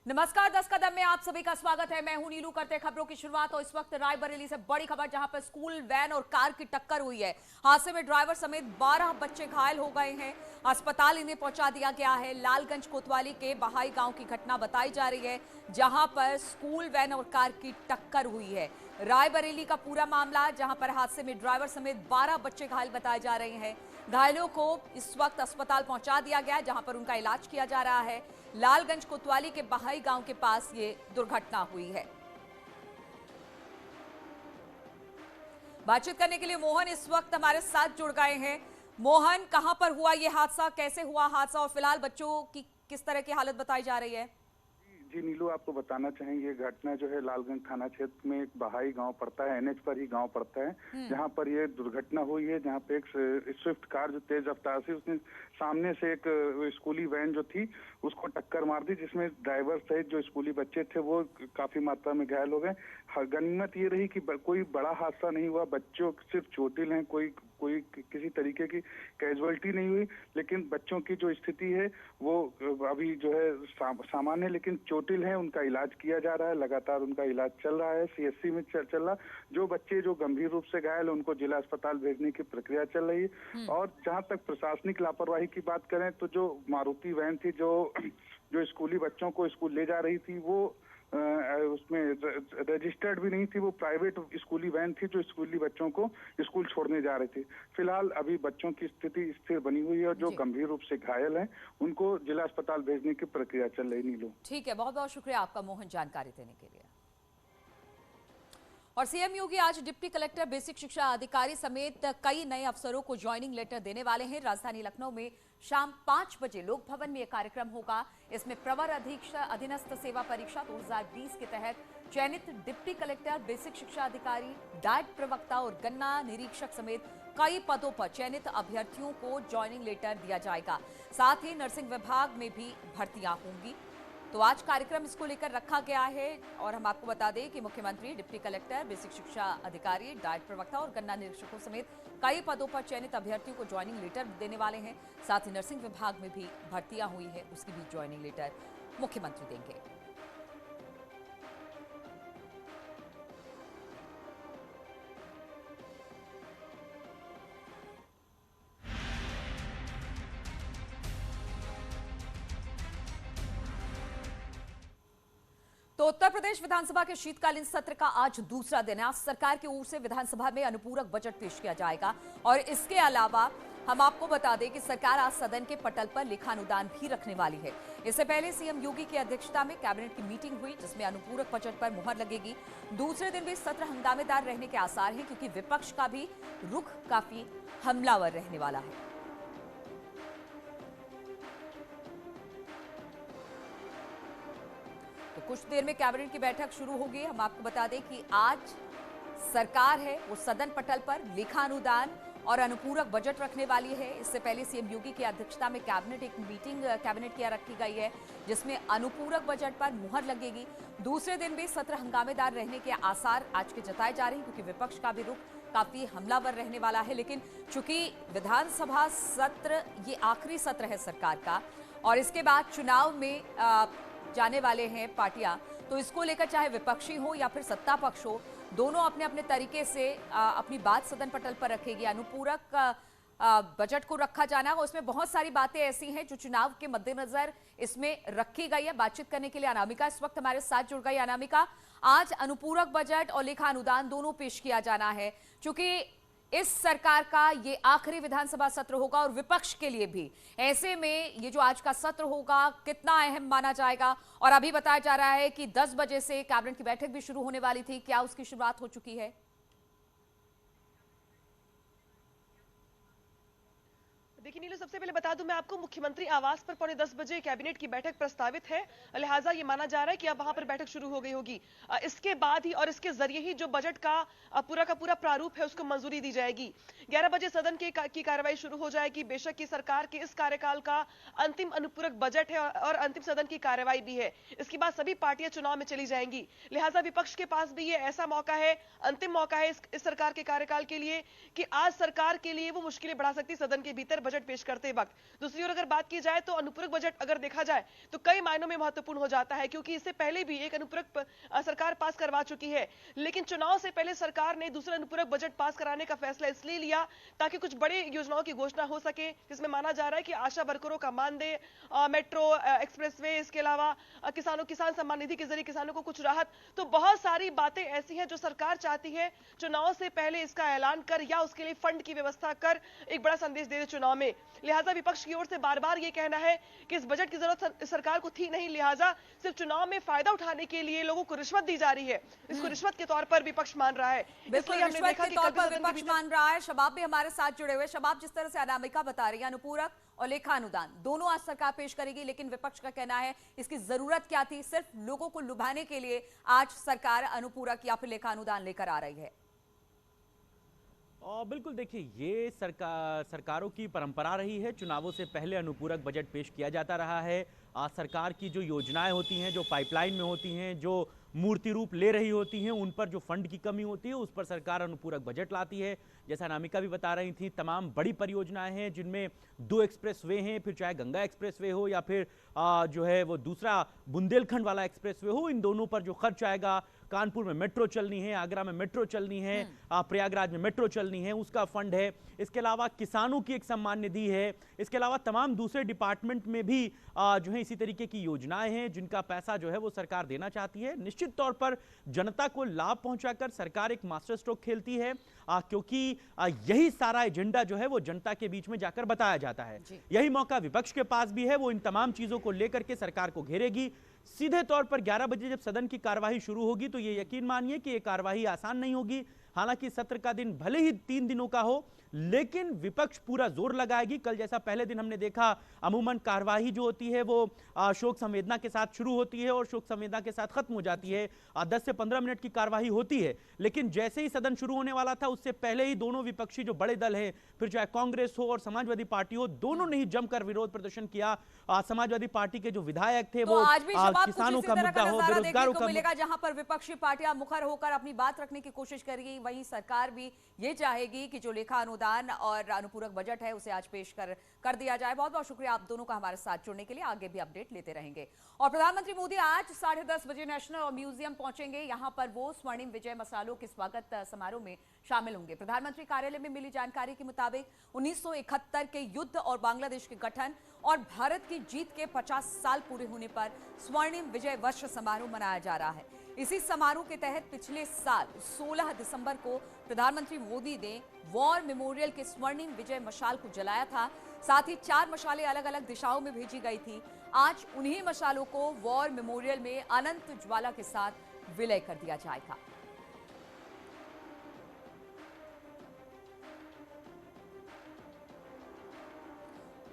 नमस्कार, 10 कदम में आप सभी का स्वागत है। मैं हूं नीलू। करते खबरों की शुरुआत। और इस वक्त रायबरेली से बड़ी खबर, जहां पर स्कूल वैन और कार की टक्कर हुई है। हादसे में ड्राइवर समेत 12 बच्चे घायल हो गए हैं। अस्पताल इन्हें पहुंचा दिया गया है। लालगंज कोतवाली के बहाई गांव की घटना बताई जा रही है, जहां पर स्कूल वैन और कार की टक्कर हुई है। रायबरेली का पूरा मामला, जहां पर हादसे में ड्राइवर समेत 12 बच्चे घायल बताए जा रहे हैं। घायलों को इस वक्त अस्पताल पहुंचा दिया गया है, जहां पर उनका इलाज किया जा रहा है। लालगंज कोतवाली के बहाई गांव के पास ये दुर्घटना हुई है। बातचीत करने के लिए मोहन इस वक्त हमारे साथ जुड़ गए हैं। मोहन, कहां पर हुआ ये हादसा, कैसे हुआ हादसा, और फिलहाल बच्चों की किस तरह की हालत बताई जा रही है? जी नीलू, आपको बताना चाहेंगे, घटना जो है लालगंज थाना क्षेत्र में एक बहाई गांव पड़ता है, एनएच पर ही गांव पड़ता है, जहां पर ये दुर्घटना हुई है। जहां पे एक स्विफ्ट कार जो तेज रफ्तार से उसने सामने से एक स्कूली वैन जो थी उसको टक्कर मार दी, जिसमें ड्राइवर सहित जो स्कूली बच्चे थे वो काफी मात्रा में घायल हो गए। गनीमत ये रही कि कोई बड़ा हादसा नहीं हुआ, बच्चों सिर्फ चोटिल हैं, कोई कोई किसी तरीके की कैजुअलिटी नहीं हुई। लेकिन बच्चों की जो स्थिति है वो अभी जो है सामान्य, लेकिन चोटिल है, उनका इलाज किया जा रहा है, लगातार उनका इलाज चल रहा है, सीएचसी में चल रहा। जो बच्चे जो गंभीर रूप से घायल उनको जिला अस्पताल भेजने की प्रक्रिया चल रही है। और जहां तक प्रशासनिक लापरवाही की बात करें तो जो मारुति वैन थी जो जो स्कूली बच्चों को स्कूल ले जा रही थी वो उसमें रजिस्टर्ड भी नहीं थी, वो प्राइवेट स्कूली वैन थी जो स्कूली बच्चों को स्कूल छोड़ने जा रहे थे। फिलहाल अभी बच्चों की स्थिति स्थिर बनी हुई है और जो गंभीर रूप से घायल हैं उनको जिला अस्पताल भेजने की प्रक्रिया चल रही। नीलू, ठीक है, बहुत बहुत शुक्रिया आपका मोहन जानकारी देने के लिए। और सीएम योगी आज डिप्टी कलेक्टर, बेसिक शिक्षा अधिकारी समेत कई नए अफसरों को ज्वाइनिंग लेटर देने वाले हैं। राजधानी लखनऊ में शाम 5 बजे लोक भवन में यह कार्यक्रम होगा। इसमें प्रवर अधीनस्थ सेवा परीक्षा 2020 के तहत चयनित डिप्टी कलेक्टर, बेसिक शिक्षा अधिकारी, डाइट प्रवक्ता और गन्ना निरीक्षक समेत कई पदों पर चयनित अभ्यर्थियों को ज्वाइनिंग लेटर दिया जाएगा। साथ ही नर्सिंग विभाग में भी भर्तियां होंगी। तो आज कार्यक्रम इसको लेकर रखा गया है। और हम आपको बता दें कि मुख्यमंत्री डिप्टी कलेक्टर, बेसिक शिक्षा अधिकारी, डाइट प्रवक्ता और गन्ना निरीक्षकों समेत कई पदों पर चयनित अभ्यर्थियों को ज्वाइनिंग लेटर देने वाले हैं। साथ ही नर्सिंग विभाग में भी भर्तियां हुई है, उसकी भी ज्वाइनिंग लेटर मुख्यमंत्री देंगे। तो उत्तर प्रदेश विधानसभा के शीतकालीन सत्र का आज दूसरा दिन है। आज सरकार की ओर से विधानसभा में अनुपूरक बजट पेश किया जाएगा। और इसके अलावा हम आपको बता दें कि सरकार आज सदन के पटल पर लेखानुदान भी रखने वाली है। इससे पहले सीएम योगी की अध्यक्षता में कैबिनेट की मीटिंग हुई, जिसमें अनुपूरक बजट पर मुहर लगेगी। दूसरे दिन भी सत्र हंगामेदार रहने के आसार हैं, क्योंकि विपक्ष का भी रुख काफी हमलावर रहने वाला है। तो कुछ देर में कैबिनेट की बैठक शुरू होगी। हम आपको बता दें कि आज सरकार है वो सदन पटल पर लेखानुदान और अनुपूरक बजट रखने वाली है। इससे पहले सीएम योगी की अध्यक्षता में एक मीटिंग कैबिनेट की रखी गई है, जिसमें अनुपूरक बजट पर मुहर लगेगी। दूसरे दिन भी सत्र हंगामेदार रहने के आसार आज के जताए जा रहे हैं, क्योंकि विपक्ष का भी रुख काफी हमलावर रहने वाला है। लेकिन चूंकि विधानसभा सत्र ये आखिरी सत्र है सरकार का, और इसके बाद चुनाव में जाने वाले हैं पार्टियां, तो इसको लेकर चाहे विपक्षी हो या फिर सत्ता पक्ष हो, दोनों अपने अपने तरीके से अपनी बात सदन पटल पर रखेगी। अनुपूरक बजट को रखा जाना है, उसमें बहुत सारी बातें ऐसी हैं जो चुनाव के मद्देनजर इसमें रखी गई है। बातचीत करने के लिए अनामिका इस वक्त हमारे साथ जुड़ गई। अनामिका, आज अनुपूरक बजट और लेखानुदान दोनों पेश किया जाना है, क्योंकि इस सरकार का ये आखिरी विधानसभा सत्र होगा और विपक्ष के लिए भी। ऐसे में ये जो आज का सत्र होगा कितना अहम माना जाएगा? और अभी बताया जा रहा है कि 10 बजे से कैबिनेट की बैठक भी शुरू होने वाली थी, क्या उसकी शुरुआत हो चुकी है? देखिए नीलू, सबसे पहले बता दूं मैं आपको, मुख्यमंत्री आवास पर 9:45 बजे कैबिनेट की बैठक प्रस्तावित है। लिहाजा ये माना जा रहा है कि अब वहां पर बैठक शुरू हो गई होगी। इसके बाद ही और इसके जरिए ही जो बजट का पूरा प्रारूप है उसको मंजूरी दी जाएगी। 11 बजे सदन की कार्रवाई शुरू हो जाएगी। बेशक की सरकार के इस कार्यकाल का अंतिम अनुपूरक बजट है और अंतिम सदन की कार्रवाई भी है। इसके बाद सभी पार्टियां चुनाव में चली जाएंगी। लिहाजा विपक्ष के पास भी ये ऐसा मौका है, अंतिम मौका है इस सरकार के कार्यकाल के लिए, कि आज सरकार के लिए वो मुश्किलें बढ़ा सकती सदन के भीतर बजट बजट पेश करते वक्त। दूसरी ओर अगर बात की जाए तो अनुपूरक बजट अगर देखा जाए तो कई मायनों में महत्वपूर्ण हो जाता है, क्योंकि इससे पहले भी एक अनुपूरक सरकार पास करवा चुकी है, लेकिन चुनाव से पहले सरकार ने दूसरा अनुपूरक बजट पास कराने का फैसला इसलिए लिया ताकि कुछ बड़े योजनाओं की घोषणा हो सके, जिसमें माना जा रहा है कि आशा वर्करों का मानदेय, मेट्रो, एक्सप्रेसवे, इसके अलावा किसान सम्मान निधि के जरिए किसानों को कुछ राहत। तो बहुत सारी बातें ऐसी हैं जो सरकार चाहती है चुनाव से पहले इसका ऐलान कर या उसके लिए फंड की व्यवस्था कर एक बड़ा संदेश दे दे चुनाव में। लिहाजा विपक्ष की ओर से बार बार ये कहना है कि इस बजट की जरूरत सरकार को थी नहीं, लिहाजा सिर्फ चुनाव में फायदा उठाने के लिए लोगों को रिश्वत दी जा रही है, इसको रिश्वत के तौर पर विपक्ष मान रहा है। बिल्कुल रिश्वत के तौर पर विपक्ष मान रहा है। शबाब भी हमारे साथ जुड़े हुए। शबाब, जिस तरह से अनामिका बता रही है, अनुपूरक और लेखा अनुदान दोनों आज सरकार पेश करेगी, लेकिन विपक्ष का कहना है इसकी जरूरत क्या थी? सिर्फ लोगों को लुभाने के लिए आज सरकार अनुपूरक या फिर लेखा अनुदान लेकर आ रही है। और बिल्कुल देखिए, ये सरकारों की परंपरा रही है, चुनावों से पहले अनुपूरक बजट पेश किया जाता रहा है। सरकार की जो योजनाएं होती हैं, जो पाइपलाइन में होती हैं, जो मूर्ति रूप ले रही होती हैं, उन पर जो फंड की कमी होती है उस पर सरकार अनुपूरक बजट लाती है। जैसा अनामिका भी बता रही थी, तमाम बड़ी परियोजनाएं हैं जिनमें 2 एक्सप्रेसवे हैं, फिर चाहे गंगा एक्सप्रेसवे हो या फिर जो है वो दूसरा बुंदेलखंड वाला एक्सप्रेसवे हो, इन दोनों पर जो खर्च आएगा, कानपुर में मेट्रो चलनी है, आगरा में मेट्रो चलनी है, प्रयागराज में मेट्रो चलनी है, उसका फंड है। इसके अलावा किसानों की एक सम्मान निधि है। इसके अलावा तमाम दूसरे डिपार्टमेंट में भी जो है इसी तरीके की योजनाएं हैं जिनका पैसा जो है वो सरकार देना चाहती है। निश्चित तौर पर जनता को लाभ पहुंचाकर सरकार एक मास्टर स्ट्रोक खेलती है, क्योंकि यही सारा एजेंडा जो है वो जनता के बीच में जाकर बताया जाता है। यही मौका विपक्ष के पास भी है, वो इन तमाम चीजों को लेकर के सरकार को घेरेगी। सीधे तौर पर 11 बजे जब सदन की कार्यवाही शुरू होगी तो ये यकीन मानिए कि ये कार्यवाही आसान नहीं होगी। हालांकि सत्र का दिन भले ही 3 दिनों का हो, लेकिन विपक्ष पूरा जोर लगाएगी। कल जैसा पहले दिन हमने देखा, अमूमन कार्यवाही जो होती है वो शोक संवेदना के साथ शुरू होती है और शोक संवेदना के साथ खत्म हो जाती है। 10 से 15 मिनट की कार्यवाही होती है, लेकिन जैसे ही सदन शुरू होने वाला था उससे पहले ही दोनों विपक्षी जो बड़े दल हैं, फिर चाहे कांग्रेस हो और समाजवादी पार्टी हो, दोनों ने ही जमकर विरोध प्रदर्शन किया। समाजवादी पार्टी के जो विधायक थे वो किसानों का मुद्दा हो, बेरोजगारों का मिलेगा, जहां पर विपक्षी पार्टियां मुखर होकर अपनी बात रखने की कोशिश करेगी, वहीं सरकार भी ये चाहेगी कि जो लेखा अनुदान और अनुपूरक बजट है उसे आज पेश कर दिया जाए। बहुत बहुत शुक्रिया आप दोनों का हमारे साथ जुड़ने के लिए। आगे भी अपडेट लेते रहेंगे। और प्रधानमंत्री मोदी आज 10:30 बजे नेशनल म्यूजियम पहुंचेंगे। यहां पर वो स्वर्णिम विजय मशालों के स्वागत समारोह में शामिल होंगे। प्रधानमंत्री कार्यालय में मिली जानकारी के मुताबिक 1971 के युद्ध और बांग्लादेश के गठन और भारत की जीत के 50 साल पूरे होने पर स्वर्णिम विजय वर्ष समारोह मनाया जा रहा है। इसी समारोह के तहत पिछले साल 16 दिसंबर को प्रधानमंत्री मोदी ने वॉर मेमोरियल के स्वर्णिम विजय मशाल को जलाया था। साथ ही 4 मशालें अलग अलग दिशाओं में भेजी गई थी। आज उन्हीं मशालों को वॉर मेमोरियल में अनंत ज्वाला के साथ विलय कर दिया जाएगा।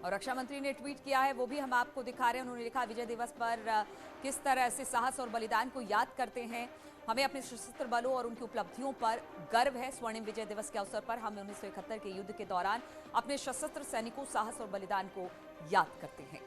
और रक्षा मंत्री ने ट्वीट किया है, वो भी हम आपको दिखा रहे हैं। उन्होंने लिखा, विजय दिवस पर किस तरह से साहस और बलिदान को याद करते हैं। हमें अपने सशस्त्र बलों और उनकी उपलब्धियों पर गर्व है। स्वर्णिम विजय दिवस के अवसर पर हम 1971 के युद्ध के दौरान अपने सशस्त्र सैनिकों, साहस और बलिदान को याद करते हैं।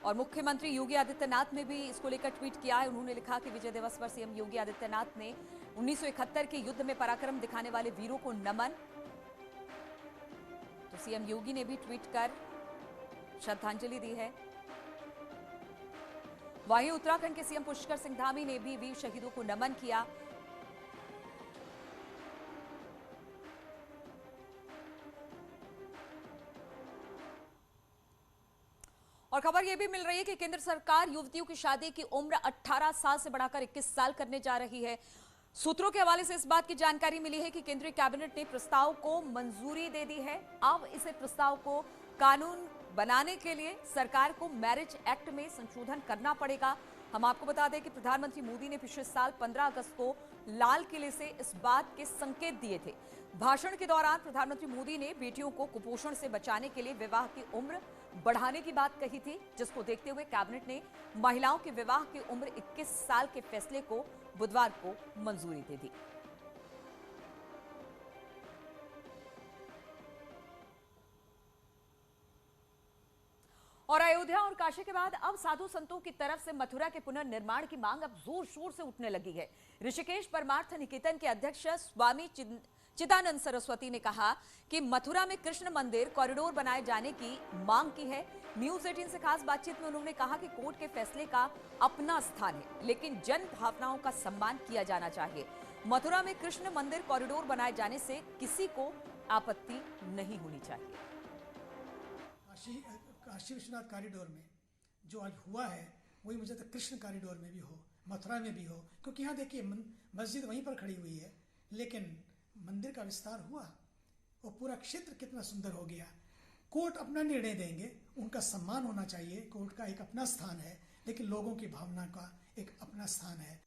और मुख्यमंत्री योगी आदित्यनाथ ने भी इसको लेकर ट्वीट किया है। उन्होंने लिखा कि विजय दिवस पर सीएम योगी आदित्यनाथ ने 1971 के युद्ध में पराक्रम दिखाने वाले वीरों को नमन। तो सीएम योगी ने भी ट्वीट कर श्रद्धांजलि दी है। वहीं उत्तराखंड के सीएम पुष्कर सिंह धामी ने भी वीर शहीदों को नमन किया। और खबर यह भी मिल रही है कि केंद्र सरकार युवतियों की शादी की उम्र 18 साल से बढ़ाकर 21 साल करने जा रही है। सूत्रों के हवाले से इस बात की जानकारी मिली है कि केंद्रीय कैबिनेट ने प्रस्ताव को मंजूरी दे दी है। अब इसे प्रस्ताव को कानून बनाने के लिए सरकार को मैरिज एक्ट में संशोधन करना पड़ेगा। हम आपको बता दें कि प्रधानमंत्री मोदी ने पिछले साल 15 अगस्त को लाल किले से इस बात के संकेत दिए थे। भाषण के दौरान प्रधानमंत्री मोदी ने बेटियों को कुपोषण से बचाने के लिए विवाह की उम्र बढ़ाने की बात कही थी, जिसको देखते हुए कैबिनेट ने महिलाओं के विवाह की उम्र 21 साल के फैसले को बुधवार को मंजूरी दे दी। और अयोध्या और काशी के बाद अब साधु संतों की तरफ से मथुरा के पुनर्निर्माण की मांग अब जोर शोर से उठने लगी है। ऋषिकेश परमार्थ निकेतन के अध्यक्ष स्वामी चिदानंद सरस्वती ने कहा कि मथुरा में कृष्ण मंदिर कॉरिडोर बनाए जाने की मांग की है। न्यूज 18 से खास बातचीत में उन्होंने कहा कि कोर्ट के फैसले का अपना स्थान है, लेकिन जन भावनाओं का सम्मान किया जाना चाहिए। मथुरा में कृष्ण मंदिर कॉरिडोर बनाए जाने से किसी को आपत्ति नहीं होनी चाहिए। काशी विश्वनाथ कॉरिडोर में जो आज हुआ है वही मुझे तो कृष्ण कॉरिडोर में भी हो, मथुरा में भी हो, क्योंकि यहाँ देखिए मस्जिद वहीं पर खड़ी हुई है, लेकिन मंदिर का विस्तार हुआ, वो पूरा क्षेत्र कितना सुंदर हो गया। कोर्ट अपना निर्णय देंगे, उनका सम्मान होना चाहिए, कोर्ट का एक अपना स्थान है, लेकिन लोगों की भावना का एक अपना स्थान है।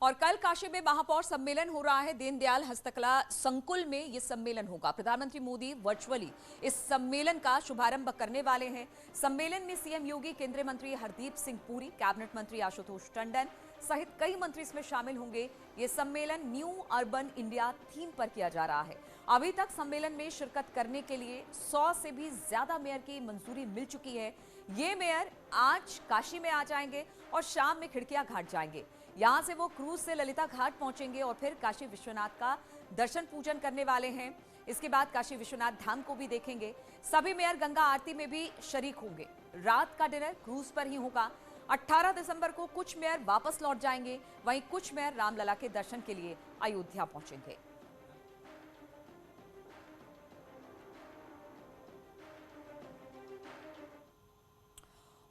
और कल काशी में महापौर सम्मेलन हो रहा है। दीनदयाल हस्तकला संकुल में यह सम्मेलन होगा। प्रधानमंत्री मोदी वर्चुअली इस सम्मेलन का शुभारंभ करने वाले हैं। सम्मेलन में सीएम योगी, केंद्रीय मंत्री हरदीप सिंह पुरी, कैबिनेट मंत्री आशुतोष टंडन सहित कई मंत्री इसमें शामिल होंगे। ये सम्मेलन न्यू अर्बन इंडिया थीम पर किया जा रहा है। अभी तक सम्मेलन में शिरकत करने के लिए 100 से भी ज्यादा मेयर की मंजूरी मिल चुकी है। ये मेयर आज काशी में आ जाएंगे और शाम में खिड़किया घाट जाएंगे। यहां से वो क्रूज से ललिता घाट पहुंचेंगे और फिर काशी विश्वनाथ का दर्शन पूजन करने वाले हैं। इसके बाद काशी विश्वनाथ धाम को भी देखेंगे। सभी मेयर गंगा आरती में भी शरीक होंगे। रात का डिनर क्रूज पर ही होगा। 18 दिसंबर को कुछ मेयर वापस लौट जाएंगे, वहीं कुछ मेयर रामलला के दर्शन के लिए अयोध्या पहुंचेंगे।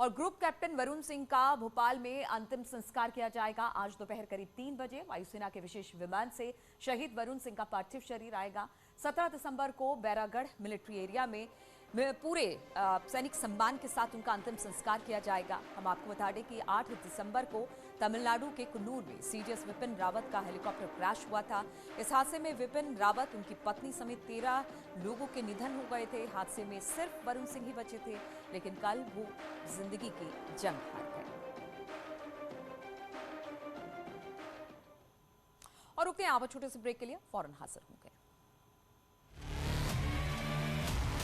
और ग्रुप कैप्टन वरुण सिंह का भोपाल में अंतिम संस्कार किया जाएगा। आज दोपहर करीब 3 बजे वायुसेना के विशेष विमान से शहीद वरुण सिंह का पार्थिव शरीर आएगा। 17 दिसंबर को बैरागढ़ मिलिट्री एरिया में पूरे सैनिक सम्मान के साथ उनका अंतिम संस्कार किया जाएगा। हम आपको बता दें कि 8 दिसंबर को तमिलनाडु के कुन्नूर में सीडीएस विपिन रावत का हेलीकॉप्टर क्रैश हुआ था। इस हादसे में विपिन रावत, उनकी पत्नी समेत 13 लोगों के निधन हो गए थे। हादसे में सिर्फ वरुण सिंह ही बचे थे, लेकिन कल वो जिंदगी की जंग हार गए। और रुकते हैं आप छोटे से ब्रेक के लिए, फौरन हाजिर होंगे।